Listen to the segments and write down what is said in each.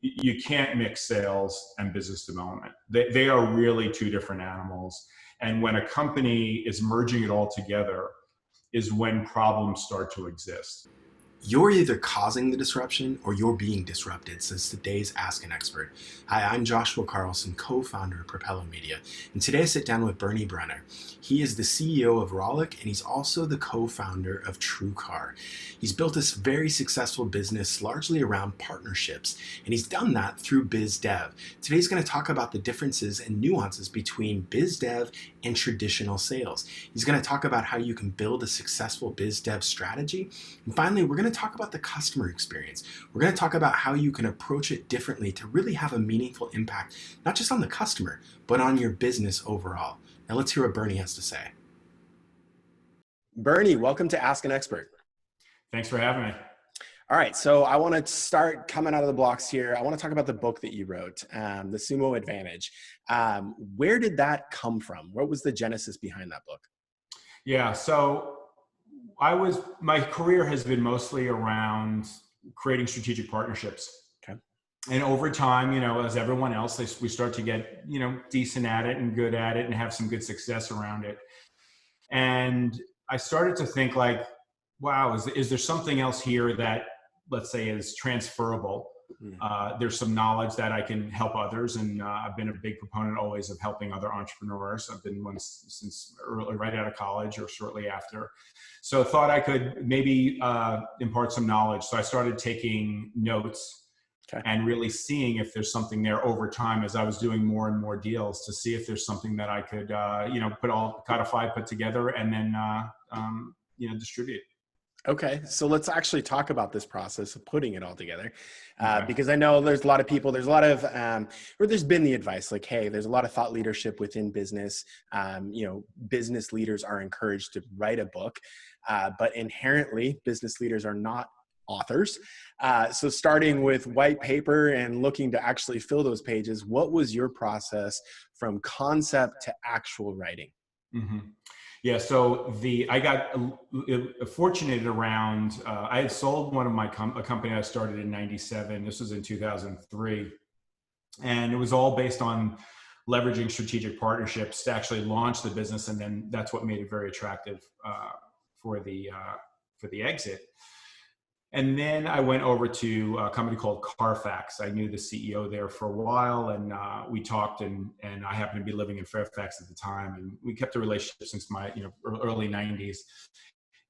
you can't mix sales and business development. They are really two different animals. And when a company is merging it all together is when problems start to exist. You're either causing the disruption or you're being disrupted, says today's Ask an Expert. Hi, I'm Joshua Carlson, co-founder of Propelo Media, and today I sit down with Brenner. He is the CEO of Rollick, and he's also the co-founder of TrueCar. He's built this very successful business largely around partnerships, and he's done that through biz dev. Today he's going to talk about the differences and nuances between biz dev and traditional sales. He's going to talk about how you can build a successful biz dev strategy, and finally, we're going to talk about the customer experience. We're going to talk about how you can approach it differently to really have a meaningful impact, not just on the customer, but on your business overall. Now let's hear what Bernie has to say. Bernie, welcome to Ask an Expert. Thanks for having me. All right, so I want to start coming out of the blocks here. I want to talk about the book that you wrote, the Sumo Advantage. Where did that come from? What was the genesis behind that book? Yeah, so my career has been mostly around creating strategic partnerships. Okay. And over time, as everyone else, we start to get, decent at it and good at it and have some good success around it. And I started to think like, wow, is there something else here that, let's say, is transferable? There's some knowledge that I can help others. And I've been a big proponent always of helping other entrepreneurs. I've been one since right out of college or shortly after. So I thought I could maybe impart some knowledge. So I started taking notes and really seeing if there's something there over time as I was doing more and more deals to see if there's something that I could, codify, put together, and then, distribute. Okay, so let's actually talk about this process of putting it all together, because I know there's a lot of people, there's been the advice like, hey, there's a lot of thought leadership within business. Business leaders are encouraged to write a book, but inherently business leaders are not authors. So starting with white paper and looking to actually fill those pages, what was your process from concept to actual writing? Mm-hmm. Yeah, so I got fortunate around, I had sold one of a company I started in 97. This was in 2003. And it was all based on leveraging strategic partnerships to actually launch the business. And then that's what made it very attractive for the exit. And then I went over to a company called Carfax. I knew the CEO there for a while, and we talked, and I happened to be living in Fairfax at the time, and we kept a relationship since my early 90s.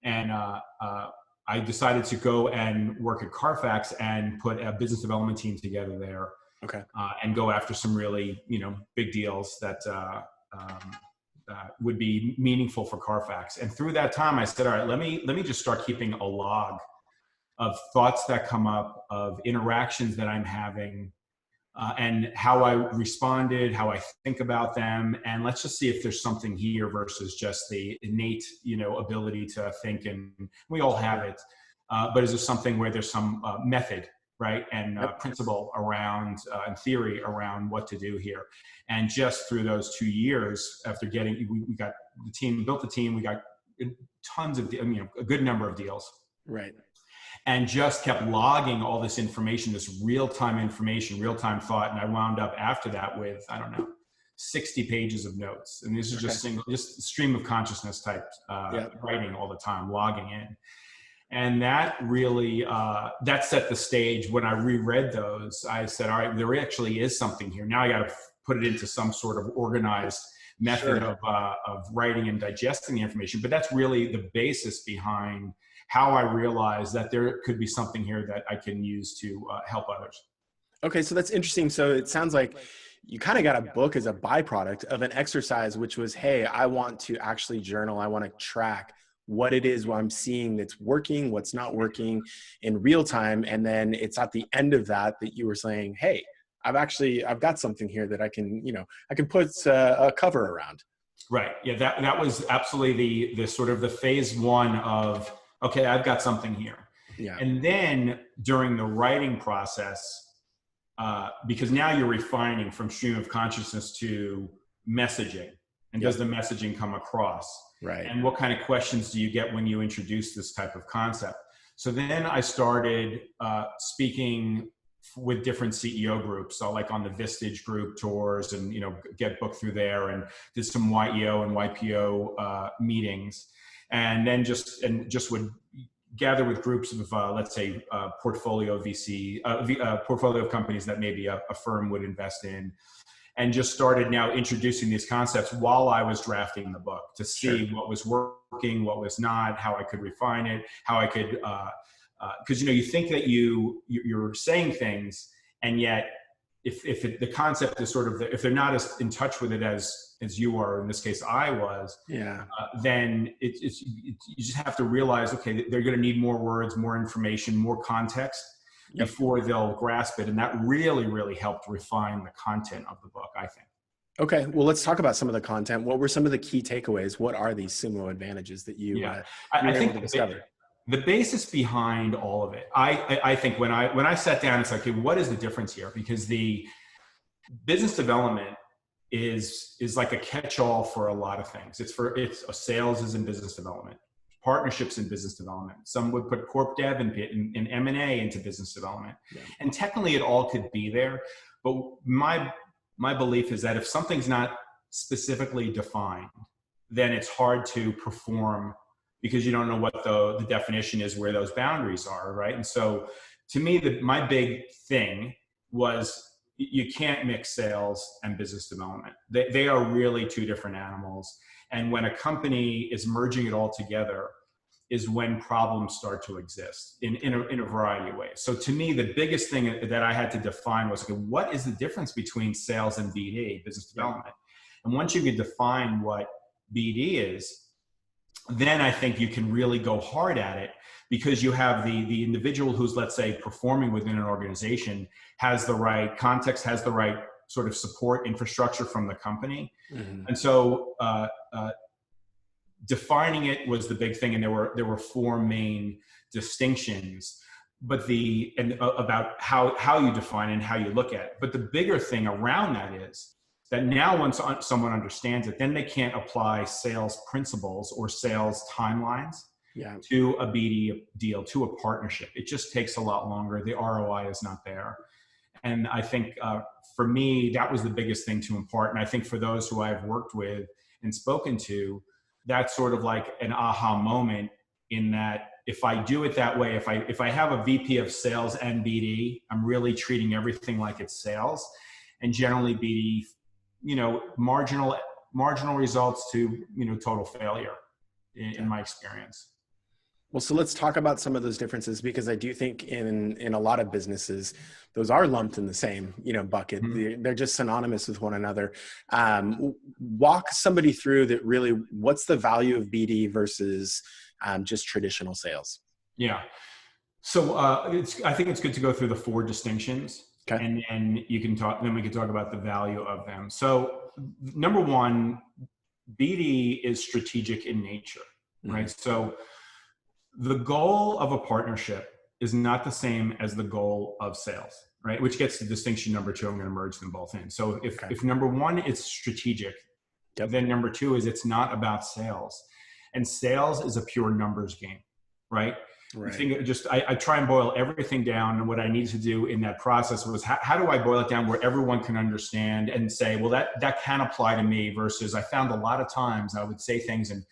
And I decided to go and work at Carfax and put a business development team together there. Okay. And go after some really big deals that would be meaningful for Carfax. And through that time, I said, all right, let me just start keeping a log of thoughts that come up, of interactions that I'm having, and how I responded, how I think about them. And let's just see if there's something here versus just the innate, ability to think, and we all have it. But is there something where there's some method, right? And principle around, and theory around what to do here. And just through those 2 years after we got the team, built the team, we got tons of, a good number of deals. Right. And just kept logging all this information, this real-time information, real-time thought. And I wound up after that with, 60 pages of notes. And this is just stream of consciousness type writing all the time, logging in. And that really, that set the stage. When I reread those, I said, all right, there actually is something here. Now I got to put it into some sort of organized method of writing and digesting the information. But that's really the basis behind how I realized that there could be something here that I can use to help others. Okay, so that's interesting. So it sounds like you kind of got a book as a byproduct of an exercise, which was, hey, I want to actually journal. I want to track what it is I'm seeing that's working, what's not working in real time. And then it's at the end of that you were saying, hey, I've got something here that I can put a cover around. Right. Yeah, that was absolutely the sort of the phase one of, okay, I've got something here. Yeah. And then during the writing process, because now you're refining from stream of consciousness to messaging. And does the messaging come across? Right. And what kind of questions do you get when you introduce this type of concept? So then I started speaking with different CEO groups. So like on the Vistage group tours and, get booked through there, and did some YEO and YPO meetings. And then just would gather with groups of, let's say, portfolio VC, portfolio of companies that maybe a firm would invest in, and just started now introducing these concepts while I was drafting the book to see what was working, what was not, how I could refine it, how I could, because you think that you're saying things, and yet if the concept is sort of if they're not as in touch with it as you are, in this case I was, then you just have to realize, okay, they're going to need more words, more information, more context before they'll grasp it. And that really, really helped refine the content of the book, I think. Okay, well, let's talk about some of the content. What were some of the key takeaways? What are these Sumo advantages that you were able to discover? The basis behind all of it, I think when I sat down, it's like, okay, what is the difference here? Because the business development is like a catch-all for a lot of things. Sales is in business development, partnerships in business development. Some would put corp dev and M&A into business development. And technically it all could be there. But my belief is that if something's not specifically defined, then it's hard to perform, because you don't know what the definition is, where those boundaries are, right? And so to me, my big thing was, you can't mix sales and business development. They are really two different animals. And when a company is merging it all together is when problems start to exist in a variety of ways. So to me, the biggest thing that I had to define was, okay, what is the difference between sales and BD, business development? And once you can define what BD is, then I think you can really go hard at it, because you have the individual who's, let's say, performing within an organization, has the right context, has the right sort of support infrastructure from the company. And so defining it was the big thing. And there were four main distinctions, but about how you define and how you look at it. But the bigger thing around that is that now once someone understands it, then they can't apply sales principles or sales timelines to a BD deal, to a partnership. It just takes a lot longer. The ROI is not there. And I think for me, that was the biggest thing to impart. And I think for those who I've worked with and spoken to, that's sort of like an aha moment, in that if I do it that way, if I have a VP of sales and BD, I'm really treating everything like it's sales. And generally BD, marginal results to, total failure in my experience. Well, so let's talk about some of those differences, because I do think in a lot of businesses, those are lumped in the same, bucket. They're just synonymous with one another. Walk somebody through that. Really, what's the value of BD versus just traditional sales? Yeah. So I think it's good to go through the four distinctions. Okay. And then we can talk about the value of them. So number one, BD is strategic in nature, right? So the goal of a partnership is not the same as the goal of sales, right? Which gets to distinction number two. I'm going to merge them both in. So if number one is strategic, then number two is it's not about sales. And sales is a pure numbers game, right? I try and boil everything down, and what I needed to do in that process was how do I boil it down where everyone can understand and say, well, that can apply to me, versus I found a lot of times I would say things and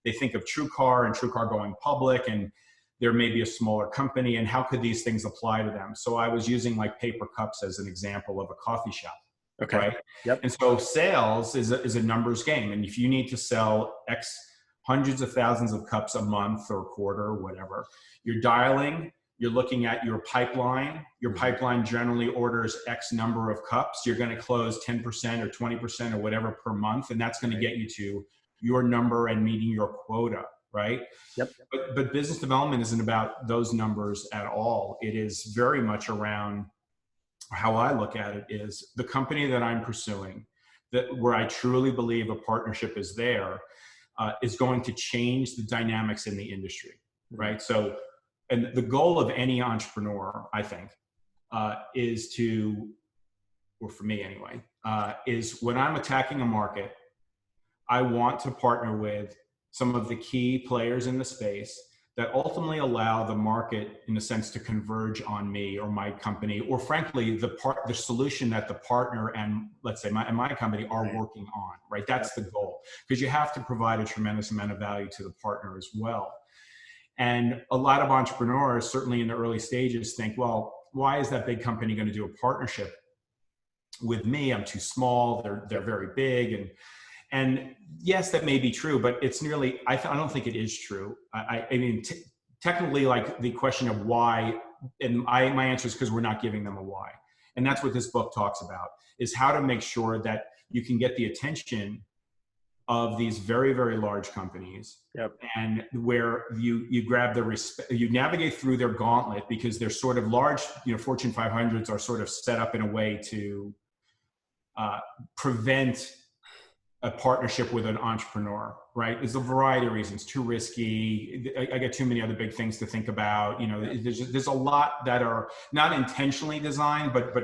they think of TrueCar and TrueCar going public, and there may be a smaller company, and how could these things apply to them? So I was using like paper cups as an example of a coffee shop. Okay. Right? Yep. And so sales is a numbers game. And if you need to sell X hundreds of thousands of cups a month or quarter or whatever, you're dialing, you're looking at your pipeline. Your pipeline generally orders X number of cups. You're going to close 10% or 20% or whatever per month. And that's going to get you to your number and meeting your quota, right? Yep. But business development isn't about those numbers at all. It is very much around, how I look at it is, the company that I'm pursuing, that where I truly believe a partnership is there, is going to change the dynamics in the industry, right? So, and the goal of any entrepreneur, I think, is to, or for me anyway, is when I'm attacking a market, I want to partner with some of the key players in the space that ultimately allow the market, in a sense, to converge on me or my company, or frankly, the solution that the partner and, let's say, my company are working on, right? That's the goal, because you have to provide a tremendous amount of value to the partner as well. And a lot of entrepreneurs, certainly in the early stages, think, well, why is that big company going to do a partnership with me? I'm too small. They're very big. And yes, that may be true, but it's nearly, I don't think it is true. I mean, technically, like, the question of why, and my answer is because we're not giving them a why. And that's what this book talks about, is how to make sure that you can get the attention of these very, very large companies. And where you grab you navigate through their gauntlet, because they're sort of large, Fortune 500s are sort of set up in a way to prevent a partnership with an entrepreneur, right? There's a variety of reasons. Too risky. I got too many other big things to think about. There's a lot that are not intentionally designed, but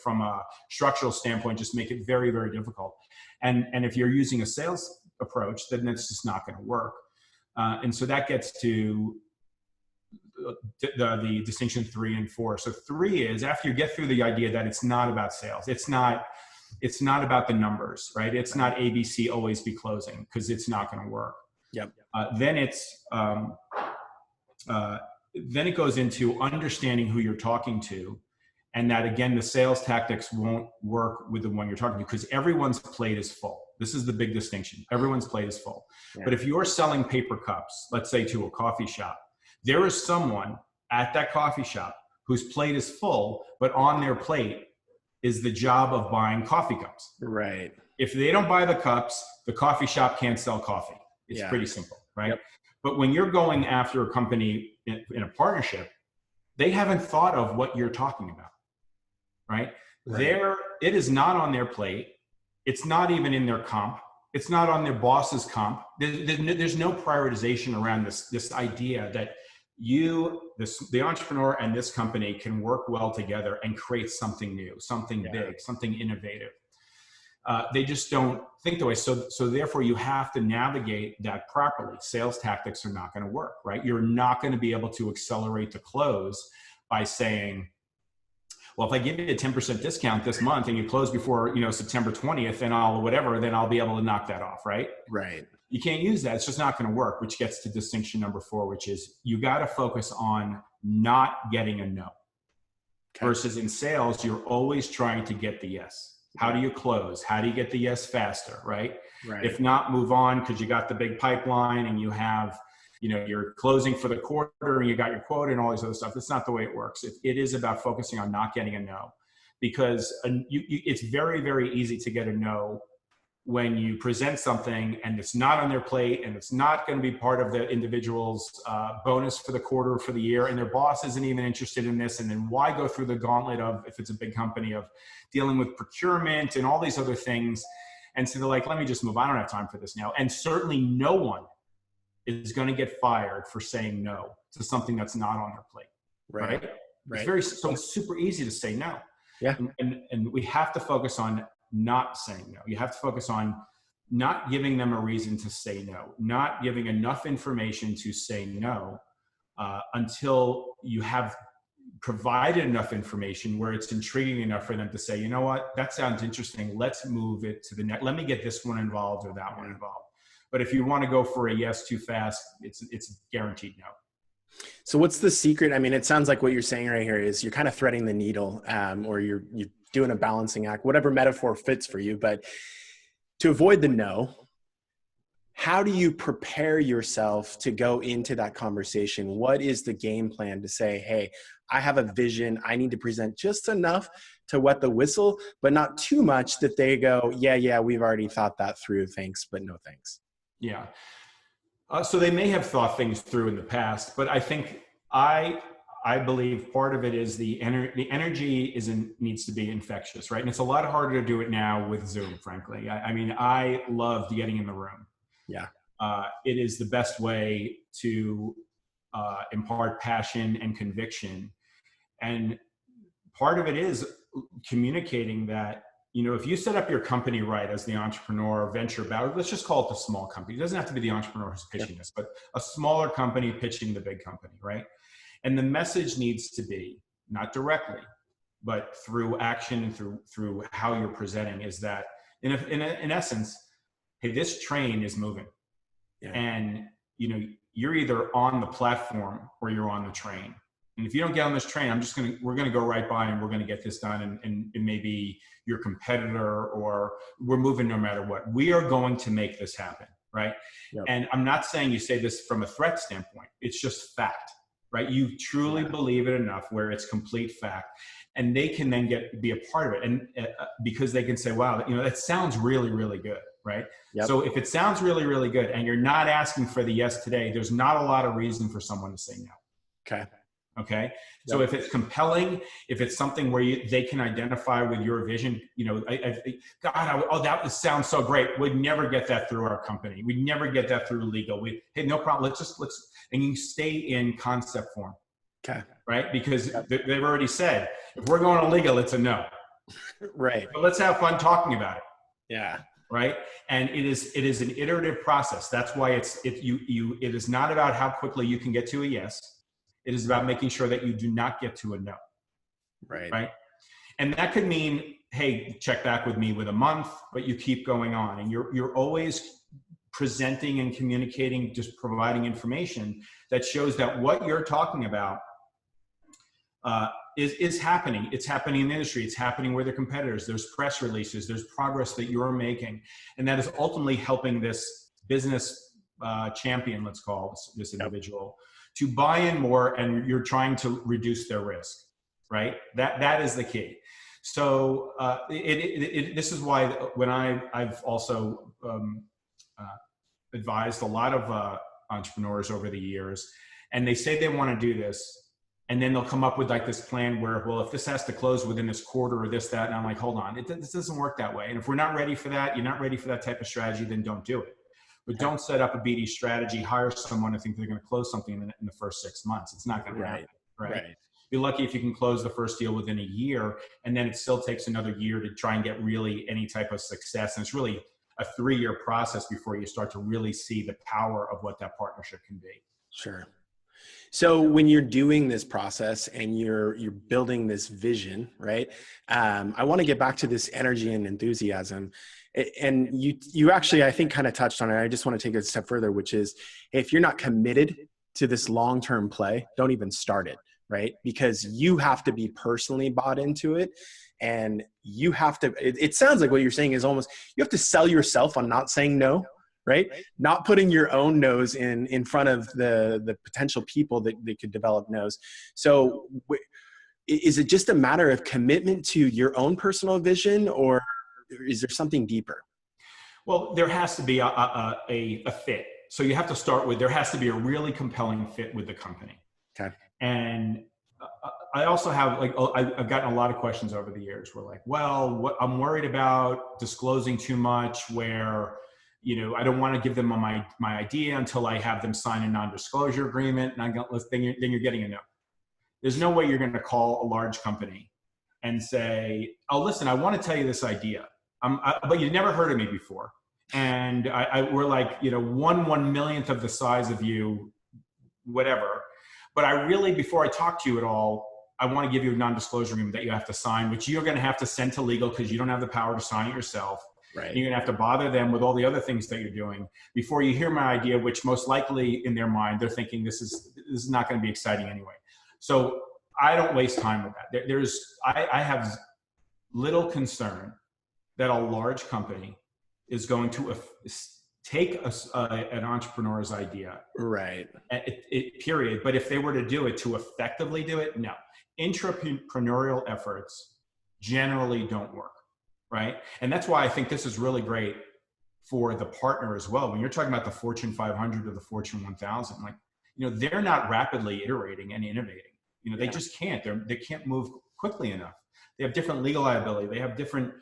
from a structural standpoint, just make it very, very difficult. And if you're using a sales approach, then it's just not going to work. And so that gets to the distinction 3 and 4. So 3 is, after you get through the idea that it's not about sales, it's not about the numbers, right? It's not ABC always be closing, because it's not going to work. Then it goes into understanding who you're talking to, and that, again, the sales tactics won't work with the one you're talking to, because everyone's plate is full. This is the big distinction. Everyone's plate is full. But if you're selling paper cups, let's say to a coffee shop, there is someone at that coffee shop whose plate is full, but on their plate is the job of buying coffee cups. Right. If they don't buy the cups, the coffee shop can't sell coffee. It's pretty simple, right? But when you're going after a company in a partnership, they haven't thought of what you're talking about, right? It is not on their plate. It's not even in their comp. It's not on their boss's comp. There's no prioritization around this idea that the entrepreneur and this company can work well together and create something new, something big, something innovative. They just don't think the way. So therefore, you have to navigate that properly. Sales tactics are not going to work, right? You're not going to be able to accelerate the close by saying, well, if I give you a 10% discount this month and you close before, September 20th, then I'll be able to knock that off, right? Right. You can't use that. It's just not going to work, which gets to distinction number 4, which is you got to focus on not getting a no. Versus in sales, you're always trying to get the yes. How do you close? How do you get the yes faster, right? If not, move on, because you got the big pipeline and you have, you're closing for the quarter and you got your quote and all this other stuff. That's not the way it works. It is about focusing on not getting a no, because it's very, very easy to get a no when you present something and it's not on their plate and it's not going to be part of the individual's bonus for the quarter, for the year, and their boss isn't even interested in this. And then why go through the gauntlet of, if it's a big company, of dealing with procurement and all these other things. And so they're like, let me just move. I don't have time for this now. And certainly no one is going to get fired for saying no to something that's not on their plate. Right. It's super easy to say no. And we have to focus on not saying no. You have to focus on not giving them a reason to say no, not giving enough information to say no until you have provided enough information where it's intriguing enough for them to say, you know what, that sounds interesting. Let's move it to the next. Let me get this one involved or that one involved. But if you want to go for a yes too fast, it's guaranteed no. So what's the secret? I mean, it sounds like what you're saying right here is you're kind of threading the needle, or you're doing a balancing act, whatever metaphor fits for you. But to avoid the no, how do you prepare yourself to go into that conversation? What is the game plan to say, hey, I have a vision. I need to present just enough to wet the whistle, but not too much that they go, yeah, we've already thought that through. Thanks, but no thanks. Yeah. So they may have thought things through in the past, but I think I believe part of it is the energy needs to be infectious, right? And it's a lot harder to do it now with Zoom, frankly. I mean, I loved getting in the room. Yeah. It is the best way to impart passion and conviction. And part of it is communicating that if you set up your company right as the entrepreneur, venture back, let's just call it the small company. It doesn't have to be the entrepreneur who's pitching this, but a smaller company pitching the big company, right? And the message needs to be, not directly, but through action and through how you're presenting, is that in essence, hey, this train is moving. Yeah. And you're either on the platform or you're on the train. And if you don't get on this train, we're going to go right by and we're going to get this done. And maybe your competitor, or we're moving no matter what. We are going to make this happen, right? Yep. And I'm not saying you say this from a threat standpoint. It's just fact, right? You truly believe it enough where it's complete fact. And they can then be a part of it. And because they can say, wow, that sounds really, really good, right? Yep. So if it sounds really, really good and you're not asking for the yes today, there's not a lot of reason for someone to say no. Okay. Yep. So if it's compelling, if it's something where they can identify with your vision, that sounds so great. We'd never get that through our company. We'd never get that through legal. Hey, no problem. And you stay in concept form. Okay. Right. Because they've already said, if we're going to legal, it's a no. Right. But let's have fun talking about it. Yeah. Right. And it is an iterative process. That's why it is not about how quickly you can get to a yes. It is about making sure that you do not get to a no. Right. Right. And that could mean, hey, check back with me with a month, but you keep going on, and you're always presenting and communicating, just providing information that shows that what you're talking about is happening. It's happening in the industry. It's happening with their competitors. There's press releases. There's progress that you're making. And that is ultimately helping this business champion, let's call this individual, to buy in more, and you're trying to reduce their risk, right? That is the key. So this is why when I've also advised a lot of entrepreneurs over the years, and they say they want to do this, and then they'll come up with like this plan where, well, if this has to close within this quarter or this, that, and I'm like, hold on, this doesn't work that way. And if we're not ready for that, you're not ready for that type of strategy, then don't do it. But don't set up a BD strategy, hire someone to think they're going to close something in the first 6 months. It's not going to happen, right? Be lucky if you can close the first deal within a year, and then it still takes another year to try and get really any type of success. And it's really a 3-year process before you start to really see the power of what that partnership can be. Sure. So when you're doing this process and you're building this vision, right? I want to get back to this energy and enthusiasm. And you actually, I think, kind of touched on it. I just want to take it a step further, which is, if you're not committed to this long-term play, don't even start it, right? Because you have to be personally bought into it. And you have to, it sounds like what you're saying is almost, you have to sell yourself on not saying no, right? Not putting your own no's in front of the potential people that could develop no's. So is it just a matter of commitment to your own personal vision, or is there something deeper? Well, there has to be a fit. So you have to start with, there has to be a really compelling fit with the company. Okay. And I also have, I've gotten a lot of questions over the years where well, I'm worried about disclosing too much, where, I don't want to give them my idea until I have them sign a non-disclosure agreement. And then you're getting a no. There's no way you're going to call a large company and say, oh, listen, I want to tell you this idea. But you never heard of me before. And we're like, 1/1,000,000th of the size of you, whatever. But I really, before I talk to you at all, I want to give you a non-disclosure agreement that you have to sign, which you're going to have to send to legal because you don't have the power to sign it yourself. Right. And you're going to have to bother them with all the other things that you're doing before you hear my idea, which most likely in their mind, they're thinking this is not going to be exciting anyway. So I don't waste time with that. I have little concern that a large company is going to take an entrepreneur's idea. Right. Period. But if they were to do it, to effectively do it, no. Intrapreneurial efforts generally don't work. Right. And that's why I think this is really great for the partner as well. When you're talking about the Fortune 500 or the Fortune 1000, they're not rapidly iterating and innovating. They just can't. They can't move quickly enough. They have different legal liability. They have different,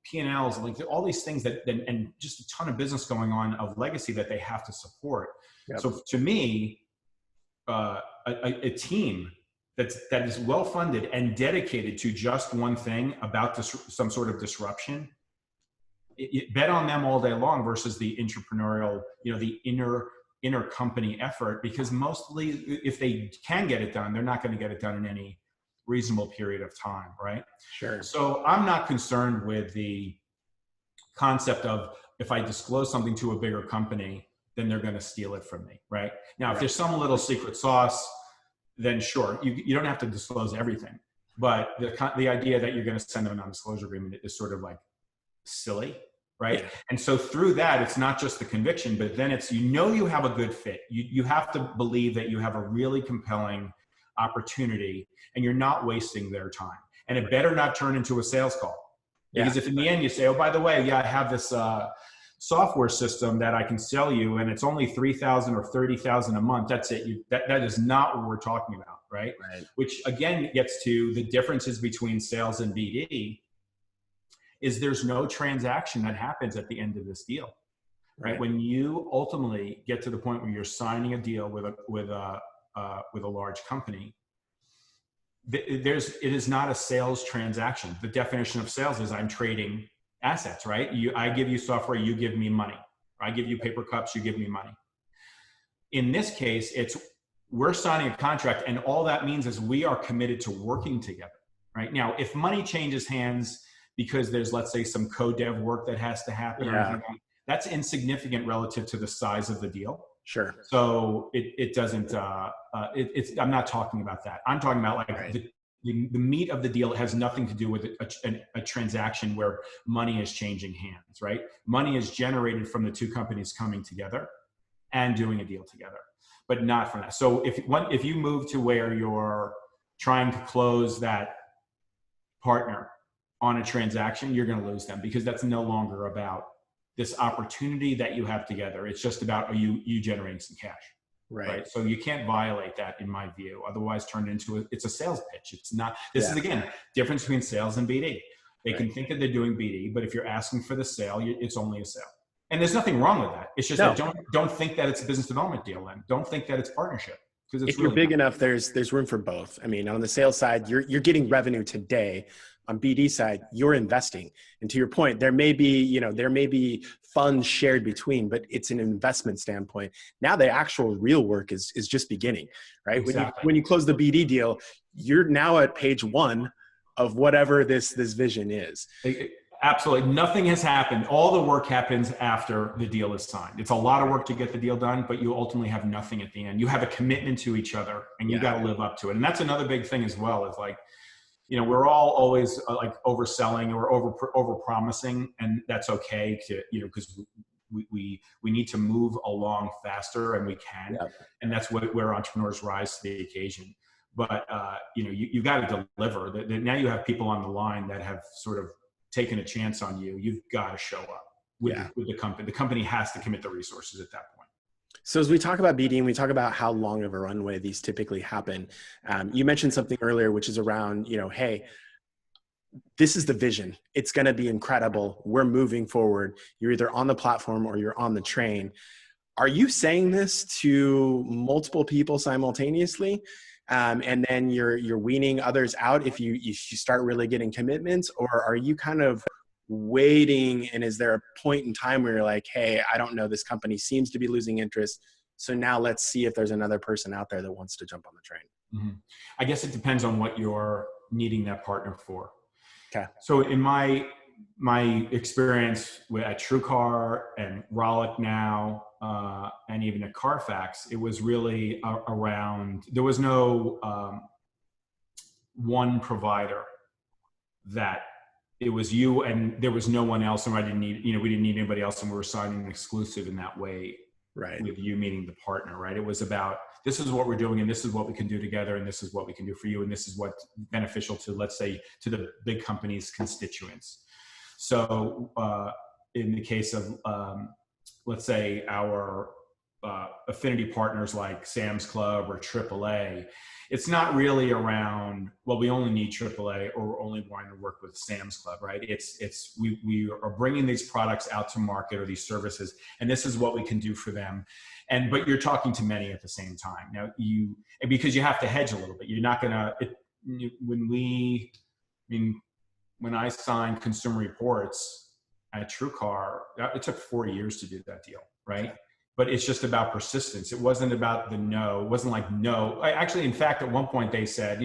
P&Ls, all these things and just a ton of business going on of legacy that they have to support. Yep. So to me, a team that is well funded and dedicated to just one thing about some sort of disruption, bet on them all day long versus the entrepreneurial, the inner company effort, because mostly if they can get it done, they're not going to get it done in any reasonable period of time, right? Sure. So I'm not concerned with the concept of, if I disclose something to a bigger company, then they're going to steal it from me, right? Now, if there's some little secret sauce, then sure, you don't have to disclose everything. But the idea that you're going to send them a non-disclosure agreement is sort of like silly, right? Yeah. And so through that, it's not just the conviction, but then it's, you have a good fit. You have to believe that you have a really compelling opportunity and you're not wasting their time. And it better not turn into a sales call. Because if in the end you say, oh, by the way, yeah, I have this software system that I can sell you and it's only $3,000 or $30,000 a month, that's it. That is not what we're talking about, right? Which again gets to the differences between sales and BD. Is there's no transaction that happens at the end of this deal, right? When you ultimately get to the point where you're signing a deal with a large company, it is not a sales transaction. The definition of sales is I'm trading assets, right? I give you software, you give me money. I give you paper cups, you give me money. In this case, we're signing a contract, and all that means is we are committed to working together, right? Now, if money changes hands because there's, let's say, some co-dev work that has to happen, or anything, that's insignificant relative to the size of the deal. Sure. So it doesn't, I'm not talking about that. I'm talking about the meat of the deal. It has nothing to do with a transaction where money is changing hands, right? Money is generated from the two companies coming together and doing a deal together, but not from that. So if you move to where you're trying to close that partner on a transaction, you're going to lose them, because that's no longer about this opportunity that you have together. It's just about, are you generating some cash, right? So you can't violate that, in my view. Otherwise, turn it into it's a sales pitch. It's not. This is again difference between sales and BD. They can think that they're doing BD, but if you're asking for the sale, it's only a sale. And there's nothing wrong with that. It's just that don't think that it's a business development deal. Then don't think that it's partnership. Because if you're big enough, there's room for both. I mean, on the sales side, you're getting revenue today. On BD side, you're investing. And to your point, there may be funds shared between, but it's an investment standpoint. Now the actual real work is just beginning, right? Exactly. When you close the BD deal, you're now at page 1 of whatever this vision is. Absolutely. Nothing has happened. All the work happens after the deal is signed. It's a lot of work to get the deal done, but you ultimately have nothing at the end. You have a commitment to each other, and you got to live up to it. And that's another big thing as well, is like, we're all always like overselling or over promising, and that's okay to, because we need to move along faster, and we can, and that's where entrepreneurs rise to the occasion. But you've got to deliver. Now you have people on the line that have sort of taken a chance on you. You've got to show up with the company. The company has to commit the resources at that point. So as we talk about BD and we talk about how long of a runway these typically happen, you mentioned something earlier, which is around, hey, this is the vision. It's going to be incredible. We're moving forward. You're either on the platform or you're on the train. Are you saying this to multiple people simultaneously? And then you're weaning others out if you start really getting commitments, or are you kind of waiting, and is there a point in time where you're like, hey, I don't know, this company seems to be losing interest, so now let's see if there's another person out there that wants to jump on the train? Mm-hmm. I guess it depends on what you're needing that partner for. Okay. So in my experience at TrueCar and Rollick now, and even at Carfax, it was really around, there was no one provider, that it was you and there was no one else, and we didn't need anybody else, and we were signing an exclusive in that way, right? With you meaning the partner, right? It was about, this is what we're doing, and this is what we can do together, and this is what we can do for you, and this is what's beneficial to, let's say, to the big company's constituents. So in the case of, let's say, our affinity partners like Sam's Club or AAA, it's not really around, well, we only need AAA or we're only wanting to work with Sam's Club, right? We are bringing these products out to market or these services, and this is what we can do for them. But you're talking to many at the same time. Now because you have to hedge a little bit. You're not gonna, when I signed Consumer Reports at TrueCar, it took 4 years to do that deal, right? But it's just about persistence. It wasn't about the no. It wasn't like no. Actually, in fact, at one point they said,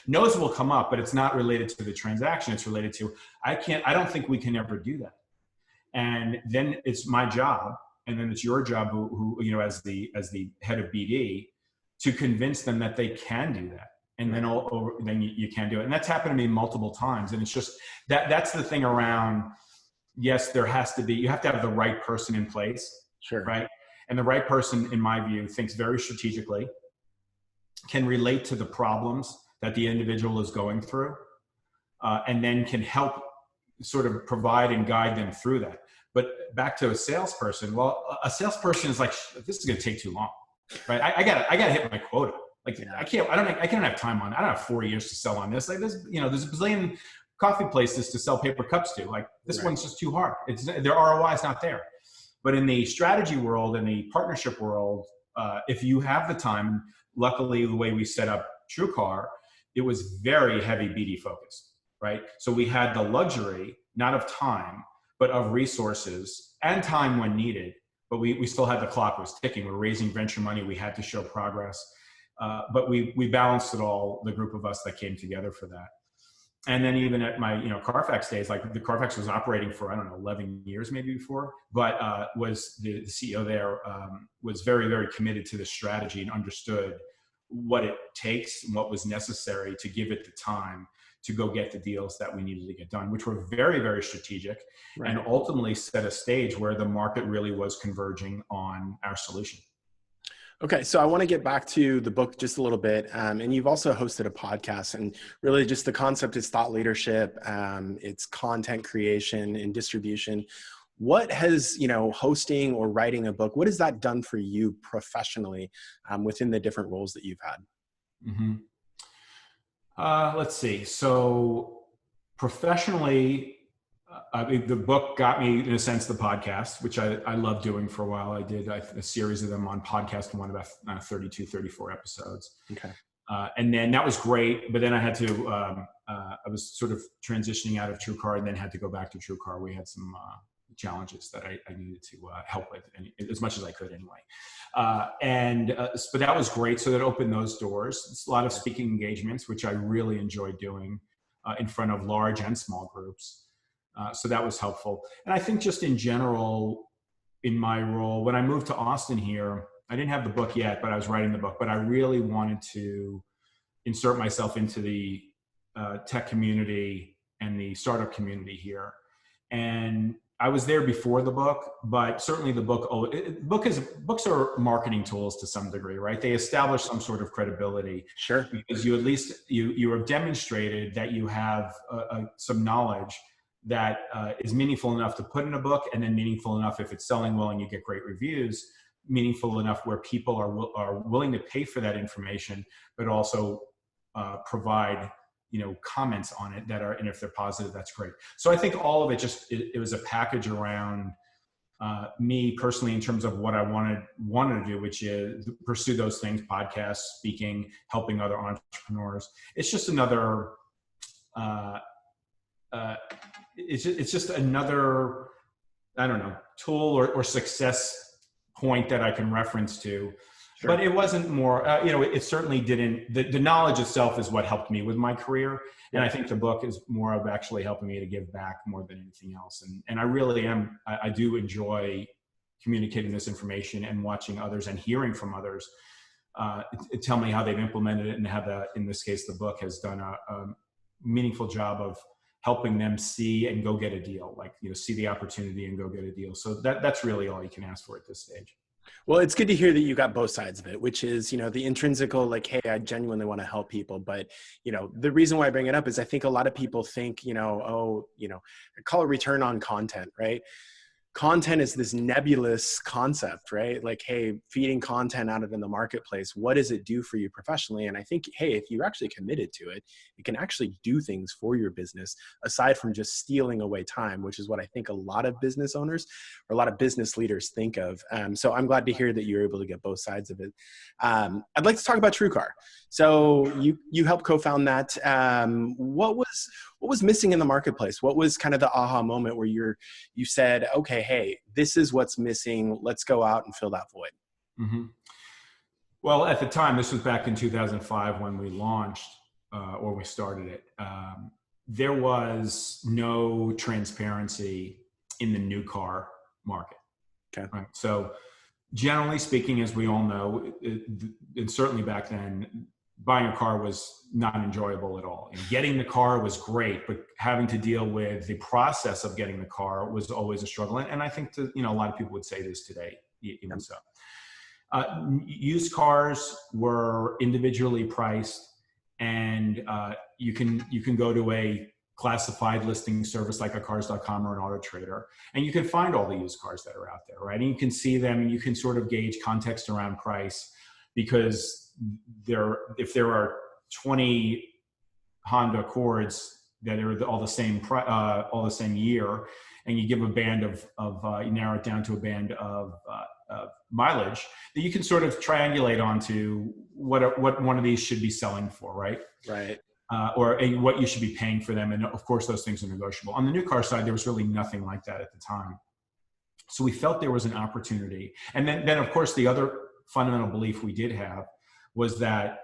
no's will come up, but it's not related to the transaction. It's related to, I don't think we can ever do that. And then it's my job, and then it's your job, who as the head of BD, to convince them that they can do that. And then you can do it. And that's happened to me multiple times. And it's just that's the thing around, yes, you have to have the right person in place. Sure. Right. And the right person, in my view, thinks very strategically, can relate to the problems that the individual is going through, and then can help sort of provide and guide them through that. But back to a salesperson, well, a salesperson is like, this is going to take too long, right? I gotta hit my quota. Like, I can't have time on it. I don't have 4 years to sell on this. Like there's a bazillion coffee places to sell paper cups to. Like this one's just too hard. Their ROI is not there. But in the strategy world and the partnership world, if you have the time, luckily the way we set up TrueCar, it was very heavy BD focused, right? So we had the luxury, not of time, but of resources and time when needed. But we still had the clock was ticking. We're raising venture money. We had to show progress. But we balanced it all, the group of us that came together for that. And then even at my, Carfax days, like the Carfax was operating for, 11 years maybe before, but was the CEO there was very, very committed to the strategy and understood what it takes and what was necessary to give it the time to go get the deals that we needed to get done, which were very, very strategic, and ultimately set a stage where the market really was converging on our solution. Okay, so I want to get back to the book just a little bit, and you've also hosted a podcast, and really just the concept is thought leadership, it's content creation and distribution. What has, hosting or writing a book, what has that done for you professionally within the different roles that you've had? Mm-hmm. Let's see. So professionally, the book got me, in a sense, the podcast, which I loved doing for a while. I did a series of them on Podcast One, about 32, 34 episodes. Okay. And then that was great. But then I had to, I was sort of transitioning out of TrueCar and then had to go back to TrueCar. We had some challenges that I needed to help with, as much as I could anyway. But that was great. So that opened those doors. It's a lot of speaking engagements, which I really enjoyed doing in front of large and small groups. So that was helpful. And I think just in general, in my role, when I moved to Austin here, I didn't have the book yet, but I was writing the book, but I really wanted to insert myself into the tech community and the startup community here. And I was there before the book, but certainly the book, books are marketing tools to some degree, right? They establish some sort of credibility. Sure. Because you at least, you have demonstrated that you have some knowledge that is meaningful enough to put in a book, and then meaningful enough if it's selling well and you get great reviews, meaningful enough where people are willing to pay for that information, but also provide comments on it that are, and if they're positive, that's great. So I think all of it it was a package around me personally in terms of what I wanted to do, which is pursue those things: podcasts, speaking, helping other entrepreneurs. It's just another. It's just another, I don't know, tool or success point that I can reference to. Sure. But it wasn't more, it certainly didn't, the knowledge itself is what helped me with my career. And I think the book is more of actually helping me to give back more than anything else. And I really am, I do enjoy communicating this information and watching others and hearing from others tell me how they've implemented it, and how in this case, the book has done a meaningful job of helping them see and go get a deal, see the opportunity and go get a deal. So that's really all you can ask for at this stage. Well, it's good to hear that you got both sides of it, which is, the intrinsical, hey, I genuinely want to help people. But, the reason why I bring it up is I think a lot of people think, call it return on content, right? content is this nebulous concept, right? Like, hey, feeding content out in the marketplace, what does it do for you professionally? And I think, hey, if you're actually committed to it, it can actually do things for your business aside from just stealing away time, which is what I think a lot of business owners or a lot of business leaders think of. So I'm glad to hear that you're able to get both sides of it. I'd like to talk about TrueCar. So you helped co-found that. What was missing in the marketplace? What was kind of the aha moment where you said, okay, hey, this is what's missing. Let's go out and fill that void. Mm-hmm. Well, at the time, this was back in 2005 when we launched or we started it. There was no transparency in the new car market. Okay. Right? So generally speaking, as we all know, and certainly back then, buying a car was not enjoyable at all. Getting the car was great, but having to deal with the process of getting the car was always a struggle. And I think a lot of people would say this today, even so. Used cars were individually priced, and you can go to a classified listing service like a cars.com or an auto trader, and you can find all the used cars that are out there, right? And you can see them, and you can sort of gauge context around price, because if there are 20 Honda Accords that are all the same year, and you give a band of you narrow it down to a band of mileage, that you can sort of triangulate onto what one of these should be selling for, right? Right. Or what you should be paying for them. And of course, those things are negotiable. On the new car side, there was really nothing like that at the time. So we felt there was an opportunity. And then of course, the other fundamental belief we did have was that,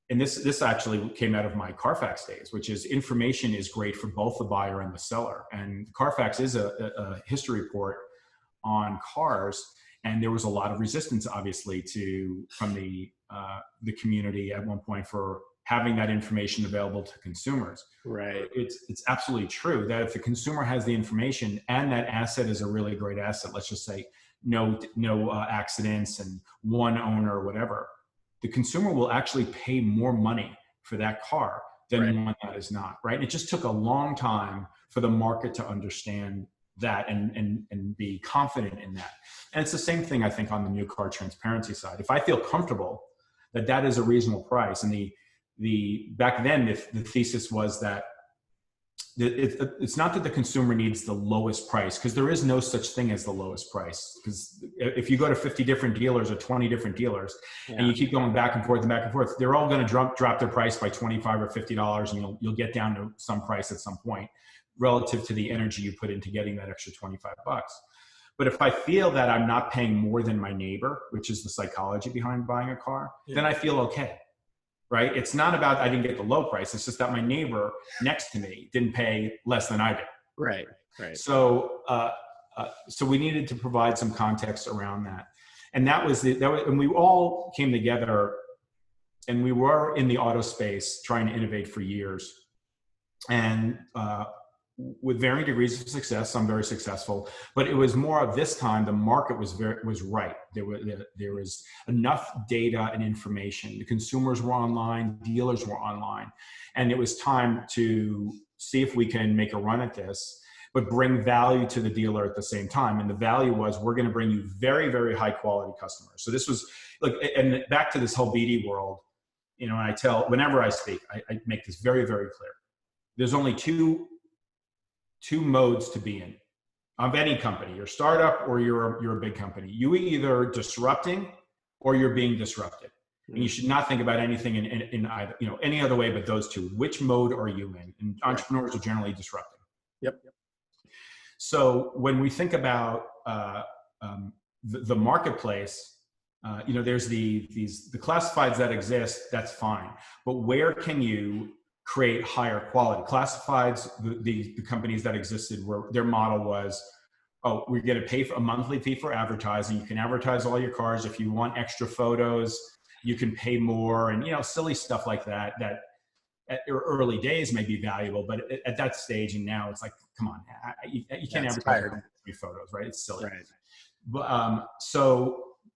and this actually came out of my Carfax days, which is information is great for both the buyer and the seller. And Carfax is a history report on cars. And there was a lot of resistance, obviously, from the community at one point for having that information available to consumers. Right. It's absolutely true that if the consumer has the information and that asset is a really great asset, let's just say no accidents and one owner or whatever, the consumer will actually pay more money for that car than one that is not, right? It just took a long time for the market to understand that and be confident in that. And it's the same thing, I think, on the new car transparency side. If I feel comfortable that is a reasonable price, and back then the thesis was that it's not that the consumer needs the lowest price, because there is no such thing as the lowest price. Because if you go to 50 different dealers or 20 different dealers, and you keep going back and forth and back and forth, they're all going to drop their price by $25 or $50, and you'll get down to some price at some point relative to the energy you put into getting that extra $25. But if I feel that I'm not paying more than my neighbor, which is the psychology behind buying a car, then I feel okay. Right? It's not about I didn't get the low price. It's just that my neighbor next to me didn't pay less than I did. Right. So, so we needed to provide some context around that, and and we all came together, and we were in the auto space trying to innovate for years, and with varying degrees of success. Some very successful, but it was more of this time the market was right. There was enough data and information. The consumers were online, dealers were online, and it was time to see if we can make a run at this, but bring value to the dealer at the same time. And the value was, we're going to bring you very, very high quality customers. So this was and back to this whole BD world, whenever I speak, I make this very, very clear. There's only two modes to be in of any company. You're a startup or you're a big company. You either disrupting or you're being disrupted. And you should not think about anything in either, any other way but those two. Which mode are you in? And entrepreneurs are generally disrupting. Yep. So when we think about the marketplace, there's the classifieds that exist. That's fine, but where can you create higher quality classifieds? The companies that existed, where their model was, we're going to pay for a monthly fee for advertising. You can advertise all your cars. If you want extra photos, you can pay more, and silly stuff like that at early days may be valuable, but at that stage, and now it's like, come on, you can't advertise your photos, right? It's silly. Right. But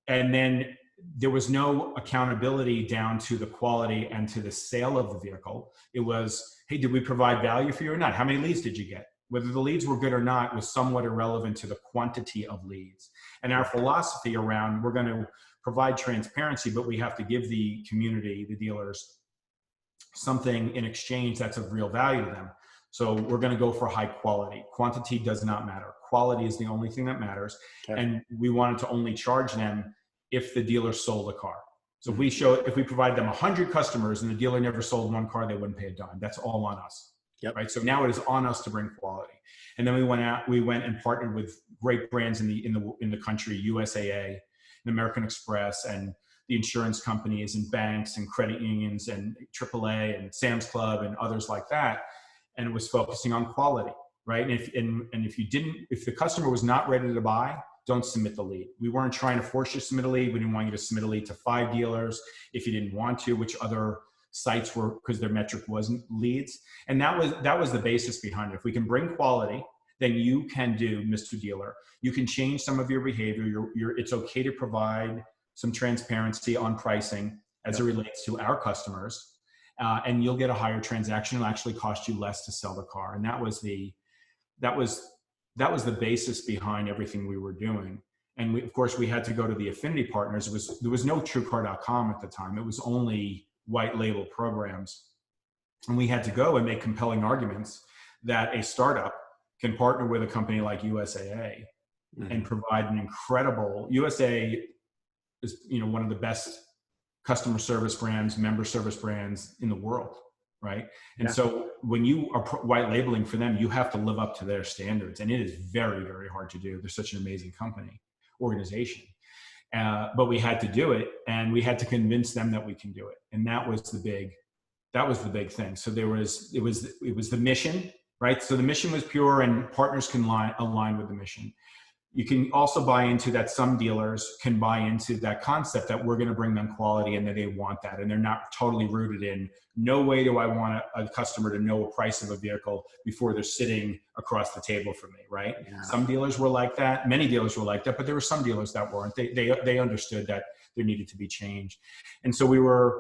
and then there was no accountability down to the quality and to the sale of the vehicle. It was, hey, did we provide value for you or not? How many leads did you get? Whether the leads were good or not was somewhat irrelevant to the quantity of leads. And our philosophy around, we're going to provide transparency, but we have to give the community, the dealers, something in exchange that's of real value to them. So we're going to go for high quality. Quantity does not matter. Quality is the only thing that matters. Okay. And we wanted to only charge them if the dealer sold a car. So Mm-hmm. if we provide them 100 customers and the dealer never sold one car, they wouldn't pay a dime. That's all on us. Yep. Right. So now it is on us to bring quality. And then we went and partnered with great brands in the country, USAA and American Express, and the insurance companies and banks and credit unions and AAA and Sam's Club and others like that. And it was focusing on quality. Right. And if the customer was not ready to buy, don't submit the lead. We weren't trying to force you to submit a lead. We didn't want you to submit a lead to 5 dealers if you didn't want to, which other sites were, because their metric wasn't leads. And that was the basis behind it. If we can bring quality, then you can do, Mr. Dealer. You can change some of your behavior. It's okay to provide some transparency on pricing as it relates to our customers, and you'll get a higher transaction. It'll actually cost you less to sell the car. And that was the basis behind everything we were doing. And of course, we had to go to the affinity partners. There was no TrueCar.com at the time. It was only white label programs. And we had to go and make compelling arguments that a startup can partner with a company like USAA and provide an incredible. USAA is, one of the best customer service brands, member service brands in the world, right? And so when you are white labeling for them, you have to live up to their standards, and it is very, very hard to do. They're such an amazing organization. But we had to do it, and we had to convince them that we can do it, and that was the big thing. So it was the mission, right? So the mission was pure, and partners can align with the mission. You can also buy into that. Some dealers can buy into that concept that we're going to bring them quality and that they want that. And they're not totally rooted in, no way do I want a customer to know a price of a vehicle before they're sitting across the table from me, right? Yeah. Some dealers were like that. Many dealers were like that, but there were some dealers that weren't. They understood that there needed to be change. And so we were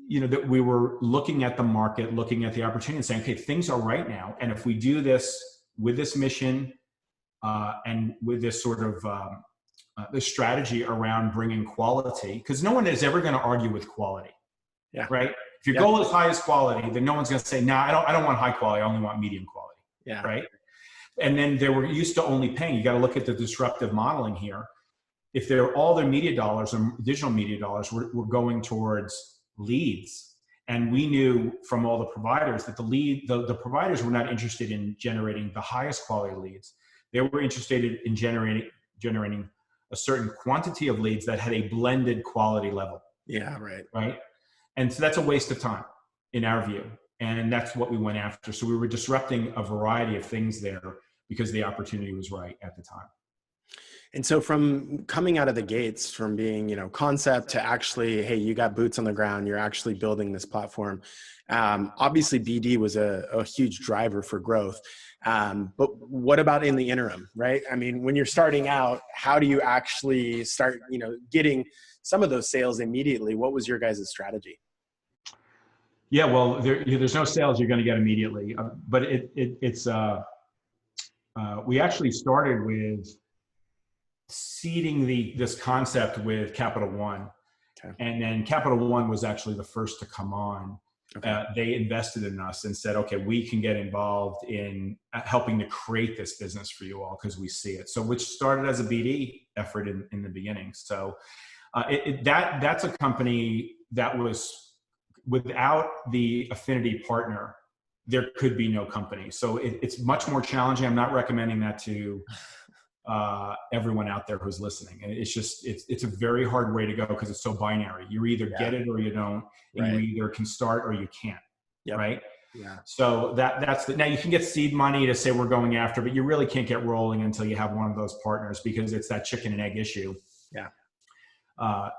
looking at the market, looking at the opportunity and saying, okay, things are right now. And if we do this with this mission, and with this sort of this strategy around bringing quality, because no one is ever going to argue with quality, right? If your goal is highest quality, then no one's going to say, "Nah, I don't want high quality. I only want medium quality." Right? And then they were used to only paying. You got to look at the disruptive modeling here. If all their media dollars or digital media dollars were going towards leads, and we knew from all the providers that the providers were not interested in generating the highest quality leads. They were interested in generating a certain quantity of leads that had a blended quality level. Yeah, right. Right. And so that's a waste of time in our view. And that's what we went after. So we were disrupting a variety of things there because the opportunity was right at the time. And so from coming out of the gates, from being, concept to actually, hey, you got boots on the ground, you're actually building this platform. Obviously BD was a huge driver for growth. But what about in the interim, right? I mean, when you're starting out, how do you actually start, getting some of those sales immediately? What was your guys' strategy? Yeah, well, there's no sales you're going to get immediately, but we actually started with seeding this concept with Capital One. Okay. And then Capital One was actually the first to come on. Okay. They invested in us and said, okay, we can get involved in helping to create this business for you all because we see it. So which started as a BD effort in the beginning. So that's a company that was, without the affinity partner, there could be no company. So it's much more challenging. I'm not recommending that to everyone out there who's listening. And it's a very hard way to go because it's so binary. You either get it or you don't, and you either can start or you can't. Yep. Right. Yeah. So now you can get seed money to say we're going after, but you really can't get rolling until you have one of those partners because it's that chicken and egg issue. Yeah.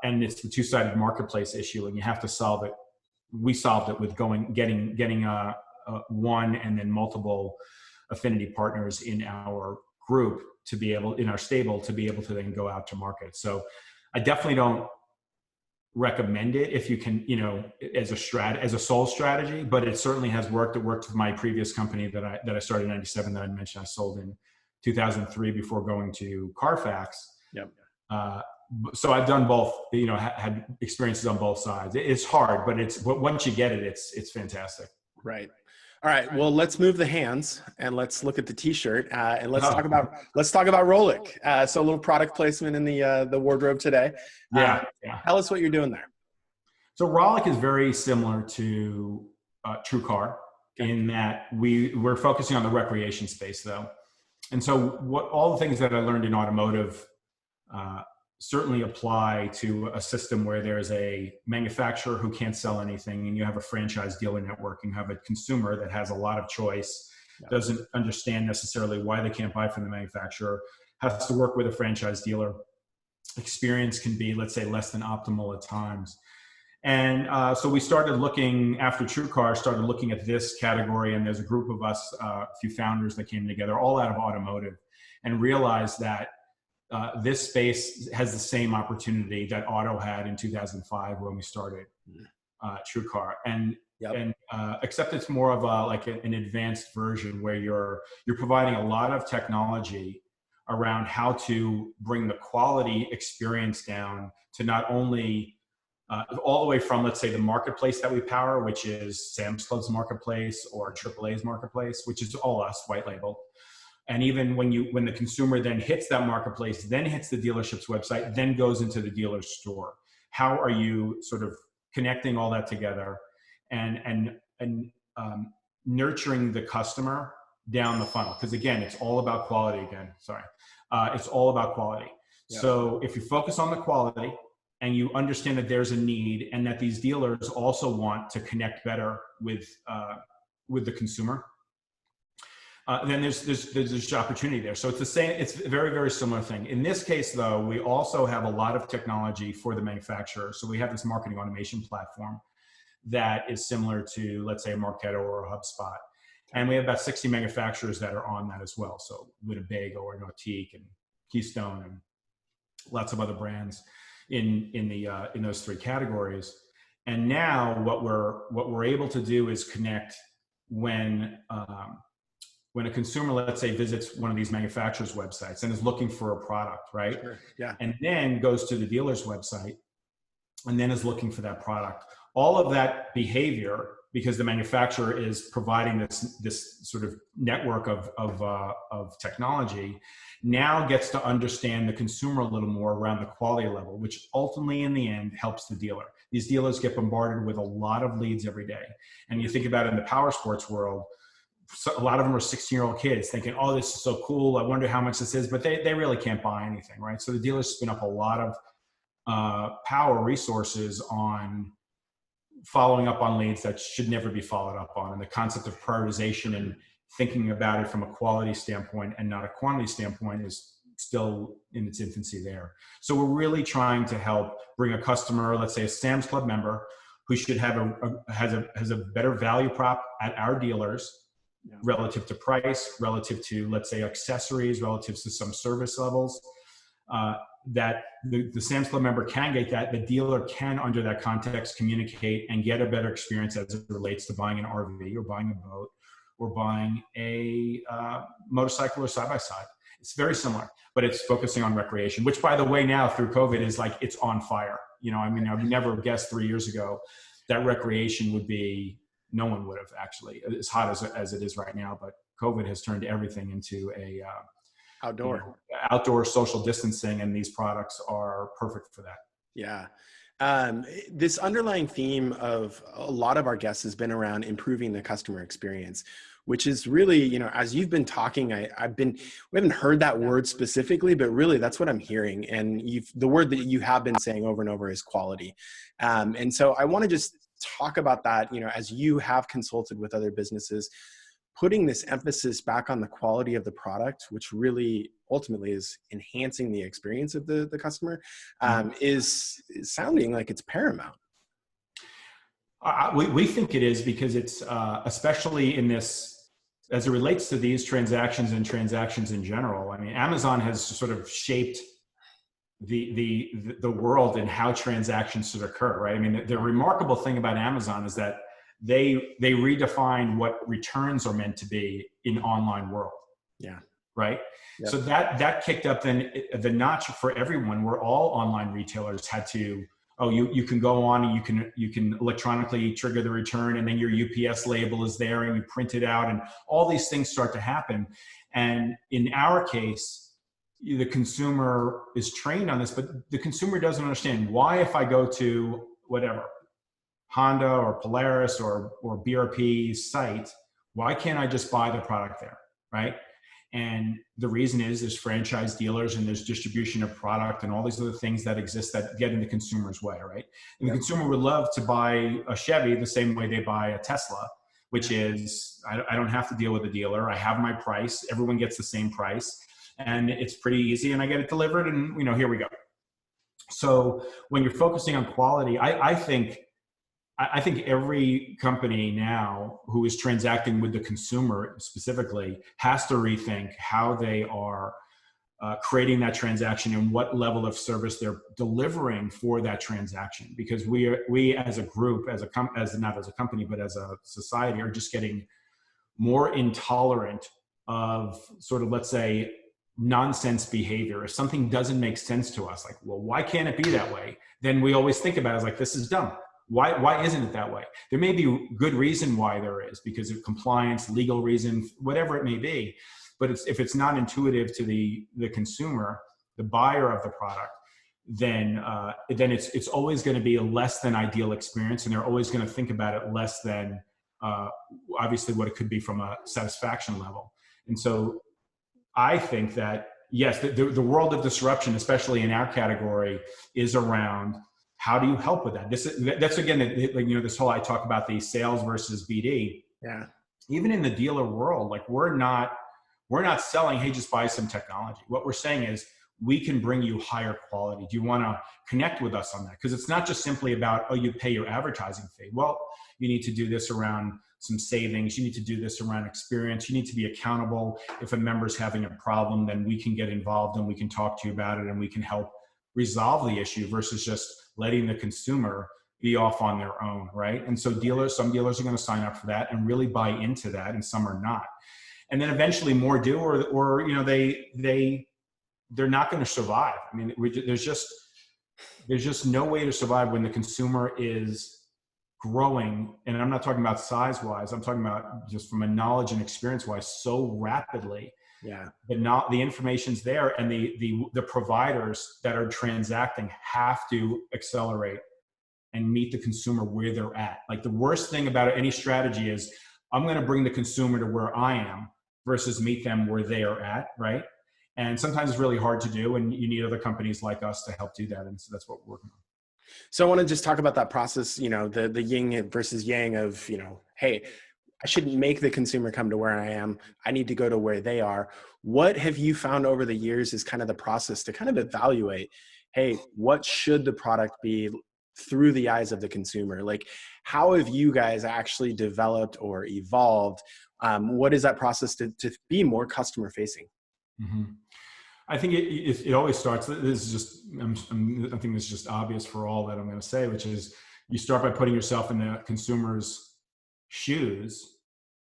And it's the two-sided marketplace issue, and you have to solve it. We solved it with getting one and then multiple affinity partners in our group in our stable to be able to then go out to market. So I definitely don't recommend it if you can, as a sole strategy, but it certainly has worked. It worked with my previous company that I started in 97 that I mentioned I sold in 2003 before going to Carfax. Yep. So I've done both, had experiences on both sides. It's hard, but once you get it, it's fantastic. Right. All right. Well, let's move the hands and let's look at the T-shirt and let's talk about Rollick. So a little product placement in the wardrobe today. Yeah. Tell us what you're doing there. So Rollick is very similar to TrueCar in that we're focusing on the recreation space though. And so all the things that I learned in automotive certainly apply to a system where there's a manufacturer who can't sell anything and you have a franchise dealer network and you have a consumer that has a lot of choice, doesn't understand necessarily why they can't buy from the manufacturer, has to work with a franchise dealer. Experience can be, let's say, less than optimal at times. And so we started looking, after TrueCar, started looking at this category, and there's a group of us, a few founders that came together, all out of automotive, and realized that this space has the same opportunity that auto had in 2005 when we started TrueCar, and except it's more of an advanced version where you're providing a lot of technology around how to bring the quality experience down to not only all the way from, let's say, the marketplace that we power, which is Sam's Club's marketplace or AAA's marketplace, which is all us, white label. And even when the consumer then hits that marketplace, then hits the dealership's website, then goes into the dealer's store. How are you sort of connecting all that together and nurturing the customer down the funnel? Because again, it's all about quality again. It's all about quality. Yeah. So if you focus on the quality and you understand that there's a need and that these dealers also want to connect better with the consumer, then there's opportunity there. So it's the same. It's a very, very similar thing. In this case, though, we also have a lot of technology for the manufacturer. So we have this marketing automation platform that is similar to, let's say, a Marketo or a HubSpot. And we have about 60 manufacturers that are on that as well. So Winnebago or Nautique and Keystone and lots of other brands in those three categories. And now what we're able to do is connect when a consumer, let's say, visits one of these manufacturers' websites and is looking for a product, right? Sure. Yeah. And then goes to the dealer's website and then is looking for that product. All of that behavior, because the manufacturer is providing this sort of network of technology, now gets to understand the consumer a little more around the quality level, which ultimately in the end helps the dealer. These dealers get bombarded with a lot of leads every day. And you think about it in the Powersports world, so a lot of them are 16-year-old kids thinking, oh, this is so cool, I wonder how much this is, but they really can't buy anything, right? So the dealers spin up a lot of power resources on following up on leads that should never be followed up on. And the concept of prioritization and thinking about it from a quality standpoint and not a quantity standpoint is still in its infancy there. So we're really trying to help bring a customer, let's say a Sam's Club member, who should have has a better value prop at our dealers, relative to price, relative to, let's say, accessories, relative to some service levels, that the Sam's Club member can get that. The dealer can, under that context, communicate and get a better experience as it relates to buying an RV or buying a boat or buying a motorcycle or side-by-side. It's very similar, but it's focusing on recreation, which, by the way, now through COVID is like, it's on fire. I mean, I would never guess 3 years ago that recreation would be, no one would have actually, as hot as it is right now, but COVID has turned everything into a outdoor social distancing, and these products are perfect for that. Yeah. This underlying theme of a lot of our guests has been around improving the customer experience, which is really, as you've been talking, we haven't heard that word specifically, but really that's what I'm hearing. And the word that you have been saying over and over is quality. And so I want to just talk about that, as you have consulted with other businesses, putting this emphasis back on the quality of the product, which really ultimately is enhancing the experience of the customer, is sounding like it's paramount. We think it is, because it's especially in this, as it relates to these transactions and transactions in general. I mean, Amazon has sort of shaped the world and how transactions should occur, right? I mean, the remarkable thing about Amazon is that they redefine what returns are meant to be in online world. Yeah. Right. Yep. So that kicked up then the notch for everyone, where all online retailers had to, oh, you can go on and you can electronically trigger the return, and then your UPS label is there and you print it out, and all these things start to happen. And in our case, the consumer is trained on this, but the consumer doesn't understand why, if I go to whatever Honda or Polaris or BRP's site, why can't I just buy the product there, right? And the reason is there's franchise dealers and there's distribution of product and all these other things that exist that get in the consumer's way, right? And the consumer would love to buy a Chevy the same way they buy a Tesla, which is, I don't have to deal with a dealer. I have my price. Everyone gets the same price, and it's pretty easy, and I get it delivered, and here we go. So when you're focusing on quality, I think every company now who is transacting with the consumer specifically has to rethink how they are creating that transaction and what level of service they're delivering for that transaction. Because we as a group, not as a company, but as a society, are just getting more intolerant of sort of, let's say, nonsense behavior. If something doesn't make sense to us, like, well, why can't it be that way? Then we always think about it as like, this is dumb. Why isn't it that way? There may be good reason why there is, because of compliance, legal reason, whatever it may be. But if it's not intuitive to the consumer, the buyer of the product, then it's always going to be a less than ideal experience, and they're always going to think about it less than obviously what it could be from a satisfaction level. And so I think that, yes, the world of disruption, especially in our category, is around how do you help with that? That's again, this whole, I talk about the sales versus BD. Yeah. Even in the dealer world, like we're not selling, hey, just buy some technology. What we're saying is, we can bring you higher quality. Do you want to connect with us on that? Because it's not just simply about, oh, you pay your advertising fee. Well, you need to do this around some savings. You need to do this around experience. You need to be accountable. If a member's having a problem, then we can get involved and we can talk to you about it and we can help resolve the issue, versus just letting the consumer be off on their own, right? And so some dealers are going to sign up for that and really buy into that, and some are not. And then eventually more do, or they're not going to survive. I mean, there's just no way to survive when the consumer is growing. And I'm not talking about size wise. I'm talking about just from a knowledge and experience wise, so rapidly. Yeah. But not the information's there, and the providers that are transacting have to accelerate and meet the consumer where they're at. Like, the worst thing about any strategy is, I'm going to bring the consumer to where I am versus meet them where they are at, right? And sometimes it's really hard to do, and you need other companies like us to help do that. And so that's what we're working on. So I want to just talk about that process, the yin versus yang of, hey, I shouldn't make the consumer come to where I am. I need to go to where they are. What have you found over the years is kind of the process to kind of evaluate, hey, what should the product be through the eyes of the consumer? Like, how have you guys actually developed or evolved? What is that process to be more customer facing? Mm-hmm. I think it always starts. This is just, I think this is just obvious for all that I'm going to say, which is, you start by putting yourself in the consumer's shoes,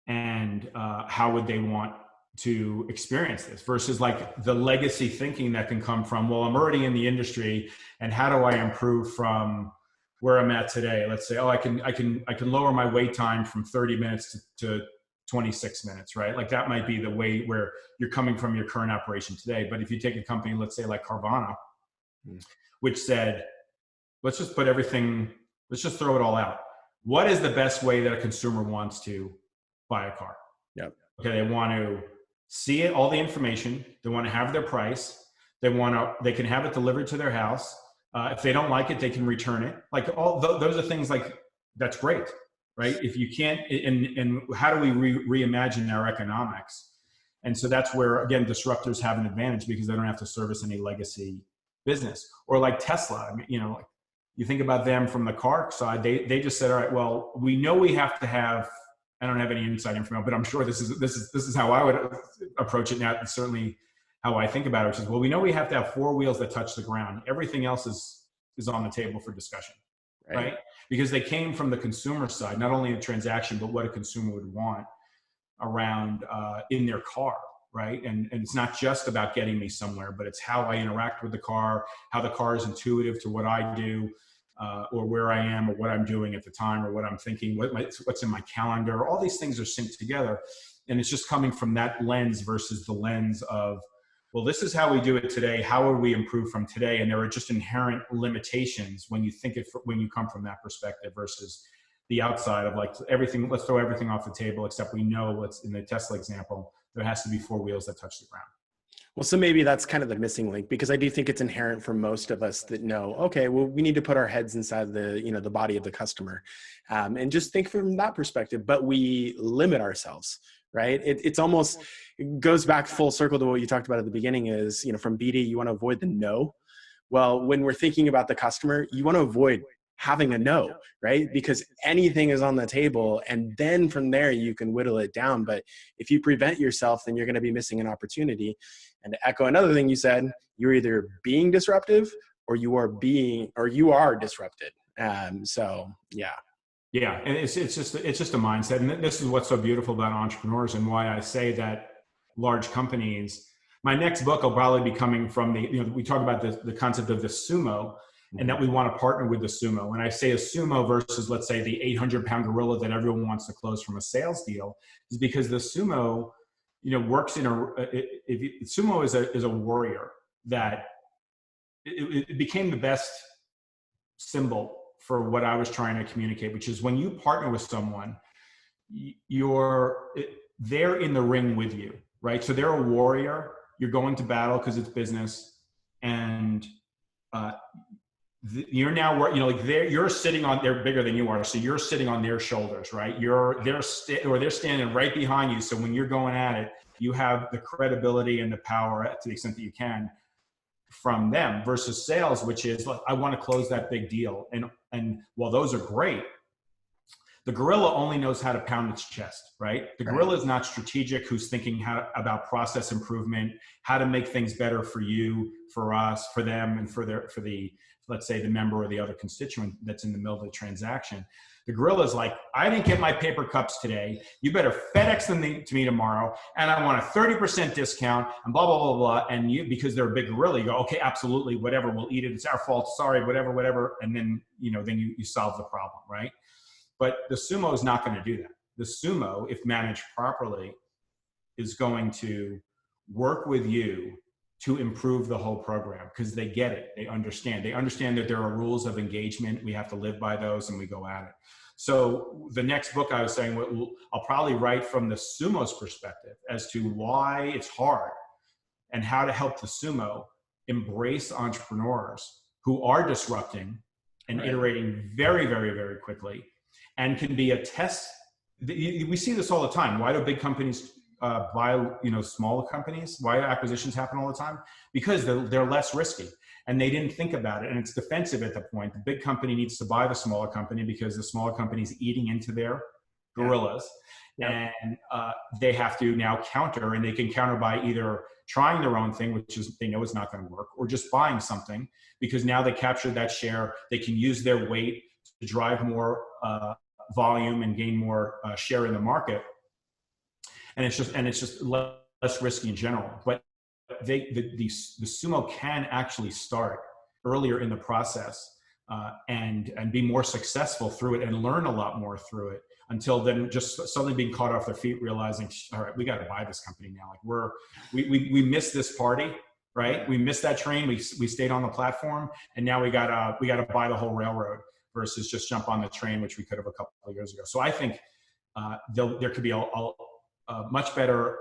and how would they want to experience this, versus like the legacy thinking that can come from, well, I'm already in the industry, and how do I improve from where I'm at today? Let's say, oh, I can lower my wait time from 30 minutes to 26 minutes, right? Like, that might be the way where you're coming from your current operation today. But if you take a company, let's say like Carvana, which said, let's just throw it all out. What is the best way that a consumer wants to buy a car? Yep. Okay. They want to see it, all the information. They want to have their price. They can have it delivered to their house. If they don't like it, they can return it. Like, all those are things like, that's great, right? If you can't, and how do we reimagine our economics? And so that's where, again, disruptors have an advantage, because they don't have to service any legacy business. Or like Tesla, I mean, you think about them from the car side, they just said, all right, well, we know we have to have, I don't have any inside information, but I'm sure this is how I would approach it now. Certainly how I think about it, which is, well, we know we have to have 4 wheels that touch the ground. Everything else is on the table for discussion, right? Because they came from the consumer side, not only a transaction, but what a consumer would want around in their car, right? And it's not just about getting me somewhere, but it's how I interact with the car, how the car is intuitive to what I do, or where I am, or what I'm doing at the time, or what I'm thinking, what's in my calendar. All these things are synced together. And it's just coming from that lens versus the lens of, well, this is how we do it today. How would we improve from today? And there are just inherent limitations when you when you come from that perspective versus the outside of like everything, let's throw everything off the table, except we know what's in the Tesla example, there has to be 4 wheels that touch the ground. Well, so maybe that's kind of the missing link, because I do think it's inherent for most of us that know, okay, well, we need to put our heads inside the, the body of the customer, and just think from that perspective, but we limit ourselves, right? It goes back full circle to what you talked about at the beginning is, from BD, you want to avoid the no. Well, when we're thinking about the customer, you want to avoid having a no, right? Because anything is on the table, and then from there you can whittle it down. But if you prevent yourself, then you're going to be missing an opportunity. And to echo another thing you said, you're either being disruptive or you are disrupted. So yeah. Yeah, and it's just a mindset, and this is what's so beautiful about entrepreneurs, and why I say that large companies. My next book will probably be coming from we talk about the concept of the sumo, and that we want to partner with the sumo. And I say a sumo versus, let's say, the 800-pound gorilla that everyone wants to close from a sales deal, is because the sumo, works in sumo is a warrior that it became the best symbol for what I was trying to communicate, which is when you partner with someone, they're in the ring with you, right? So they're a warrior. You're going to battle because it's business, and you're now, you're sitting on, they're bigger than you are, so you're sitting on their shoulders, right? They're standing right behind you. So when you're going at it, you have the credibility and the power, to the extent that you can, from them, versus sales, which is, look, I want to close that big deal. And while those are great, the gorilla only knows how to pound its chest, right? The gorilla is not strategic, who's thinking about process improvement, how to make things better for you, for us, for them, and for the, let's say, the member or the other constituent that's in the middle of the transaction. The gorilla is like, I didn't get my paper cups today. You better FedEx them to me tomorrow, and I want a 30% discount, and blah, blah, blah, blah. And you, because they're a big gorilla, you go, okay, absolutely, whatever, we'll eat it. It's our fault. Sorry, whatever. And then, then you solve the problem, right? But the sumo is not going to do that. The sumo, if managed properly, is going to work with you to improve the whole program, because they get it. They understand that there are rules of engagement. We have to live by those, and we go at it. So the next book, I was saying, I'll probably write from the sumo's perspective as to why it's hard and how to help the sumo embrace entrepreneurs who are disrupting and iterating very, very, very quickly, and can be a test. We see this all the time. Why do big companies buy smaller companies? Why do acquisitions happen all the time? Because they're less risky, and they didn't think about it, and it's defensive at the point. The big company needs to buy the smaller company because the smaller company is eating into their gorillas, and they have to now counter, and they can counter by either trying their own thing, which is they know is not going to work, or just buying something, because now they captured that share. They can use their weight to drive more volume and gain more share in the market, and it's just less risky in general. But the sumo can actually start earlier in the process and be more successful through it, and learn a lot more through it, until then just suddenly being caught off their feet, realizing, all right, we got to buy this company now. Like we missed this party, right? We missed that train. We stayed on the platform, and now we got to buy the whole railroad, versus just jump on the train, which we could have a couple of years ago. So I think there could be a much better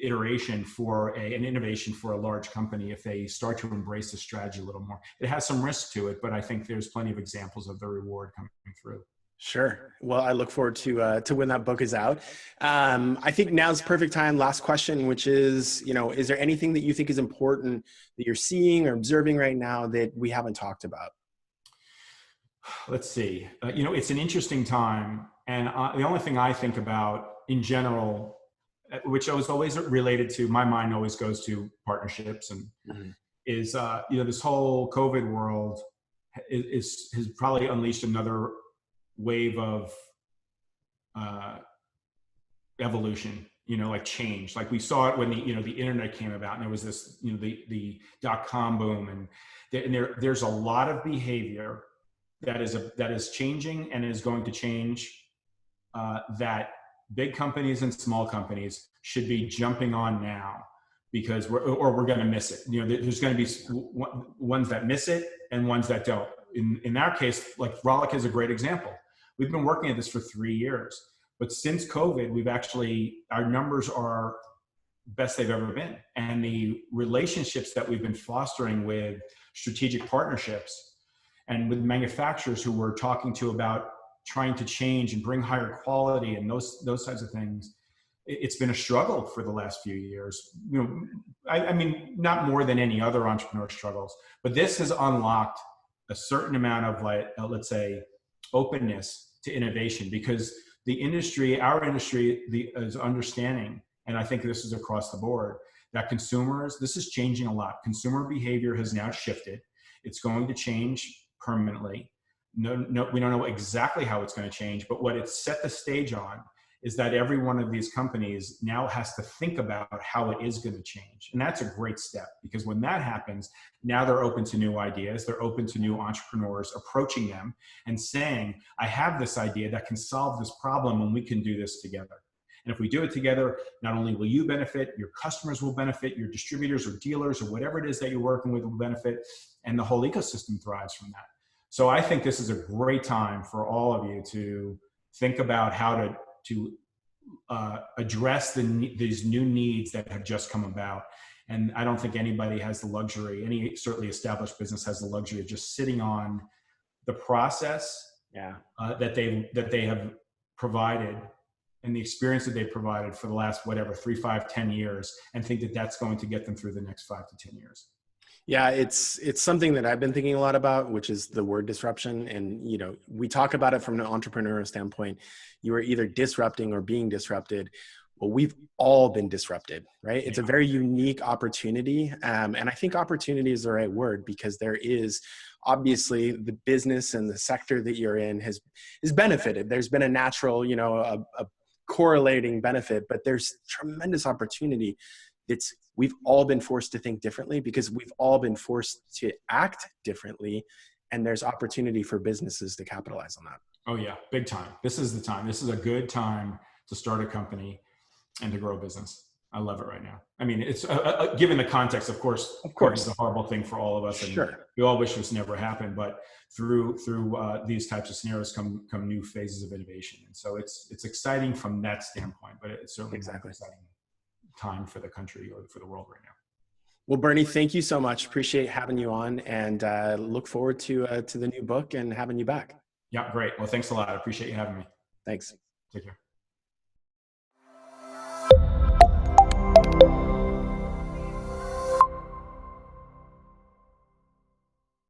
iteration for an innovation for a large company if they start to embrace the strategy a little more. It has some risk to it, but I think there's plenty of examples of the reward coming through. Sure. Well, I look forward to when that book is out. I think now's the perfect time. Last question, which is, is there anything that you think is important that you're seeing or observing right now that we haven't talked about? Let's see. It's an interesting time. And the only thing I think about in general which I was always related to, my mind always goes to partnerships, and is, this whole COVID world has probably unleashed another wave of evolution, like change. Like we saw it when the internet came about, and there was this, the .com boom, and there's a lot of behavior that is changing and is going to change, that big companies and small companies should be jumping on now, because we're going to miss it. There's going to be ones that miss it and ones that don't. In our case, like Rollick is a great example. We've been working at this for 3 years, but since COVID, our numbers are best they've ever been. And the relationships that we've been fostering with strategic partnerships and with manufacturers who we're talking to about trying to change and bring higher quality and those types of things, it's been a struggle for the last few years. I mean, not more than any other entrepreneur struggles, but this has unlocked a certain amount of, like, let's say, openness to innovation, because our industry is understanding, and I think this is across the board, that this is changing a lot. Consumer behavior has now shifted. It's going to change permanently. No, we don't know exactly how it's going to change, but what it's set the stage on is that every one of these companies now has to think about how it is going to change. And that's a great step, because when that happens, now they're open to new ideas. They're open to new entrepreneurs approaching them and saying, I have this idea that can solve this problem, and we can do this together. And if we do it together, not only will you benefit, your customers will benefit, your distributors or dealers or whatever it is that you're working with will benefit, and the whole ecosystem thrives from that. So I think this is a great time for all of you to think about how to address these new needs that have just come about. And I don't think anybody has the luxury, any certainly established business has the luxury of just sitting on the process that they have provided and the experience that they've provided for the last, 3, 5, 10 years, and think that that's going to get them through the next 5 to 10 years. Yeah, it's something that I've been thinking a lot about, which is the word disruption. And, we talk about it from an entrepreneurial standpoint. You are either disrupting or being disrupted. Well, we've all been disrupted, right? It's a very unique opportunity. And I think opportunity is the right word, because there is obviously the business and the sector that you're in has benefited. There's been a natural, a correlating benefit, but there's tremendous opportunity. We've all been forced to think differently, because we've all been forced to act differently, and there's opportunity for businesses to capitalize on that. Oh yeah, big time. This is the time. This is a good time to start a company and to grow a business. I love it right now. I mean, it's given the context, of course, it's a horrible thing for all of us, and we all wish this never happened. But through these types of scenarios come new phases of innovation, and so it's exciting from that standpoint. But it's certainly an exciting time for the country or for the world right now. Well, Bernie, thank you so much. Appreciate having you on, and look forward to the new book and having you back. Yeah, great. Well, thanks a lot. I appreciate you having me. Thanks. Take care.